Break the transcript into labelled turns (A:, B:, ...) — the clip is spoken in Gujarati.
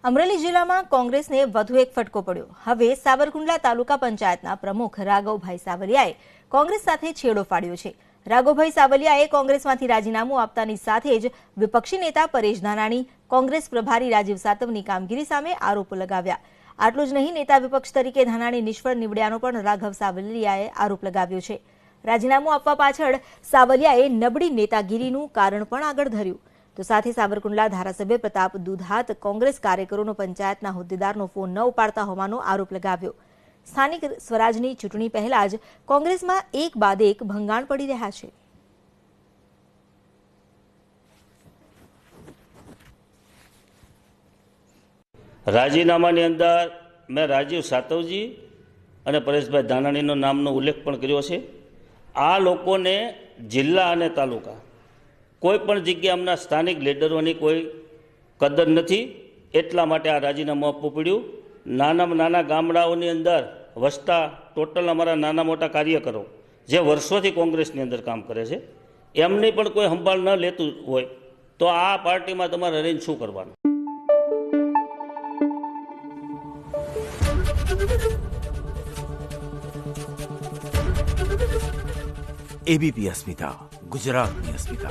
A: અમરેલી જિલ્લામાં કોંગ્રેસને વધુ એક ફટકો પડ્યો। હવે સાવરકુંડલા તાલુકા પંચાયતના પ્રમુખ રાઘવભાઈ સાવલિયાએ કોંગ્રેસ સાથે છેડો ફાડ્યો છે। રાઘવભાઈ સાવલિયાએ કોંગ્રેસમાંથી રાજીનામું આપતાની સાથે જ વિપક્ષી નેતા પરેશ ધાનાણી, કોંગ્રેસ પ્રભારી રાજીવ સાતવની કામગીરી સામે આરોપ લગાવ્યા। આટલું જ નહીં, નેતા વિપક્ષ તરીકે ધાનાણી નિષ્ફળ નીવડ્યાનો પણ રાઘવ સાવલિયાએ આરોપ લગાવ્યો છે। રાજીનામું આપવા પાછળ સાવલિયાએ નબળી નેતાગીરીનું કારણ પણ આગળ ધર્યું। તો સાથે સાવરકુંડલા ધારાસભ્ય પ્રતાપ દુધાત કોંગ્રેસ કાર્યકરોનો પંચાયતના હોદ્દેદારનો ફોન ન ઉપાડતા હોવાનો આરોપ લગાવ્યો। સ્થાનિક સ્વરાજની ચૂંટણી પહેલા જ કોંગ્રેસમાં એક બાદ એક ભંગાણ પડી રહ્યા છે।
B: રાજીનામાની અંદર મેં રાજીવ સાતવજી અને પરેશભાઈ ધાનાણીનો નામનો ઉલ્લેખ પણ કર્યો છે। આ લોકોને જિલ્લા અને તાલુકા કોઈ પણ જગ્યાએ અમના સ્થાનિક લીડરોની કોઈ કદર નથી, એટલા માટે આ રાજીનામું આપવું પડ્યું। નાનામાં નાના ગામડાઓની અંદર વસતા ટોટલ અમારા નાના મોટા કાર્યકરો જે વર્ષોથી કોંગ્રેસની અંદર કામ કરે છે, એમની પણ કોઈ સંભાળ ન લેતું હોય તો આ પાર્ટીમાં તમારે રહીને શું કરવાનું?
C: एबीपी अस्मिता, गुजरात की अस्मिता।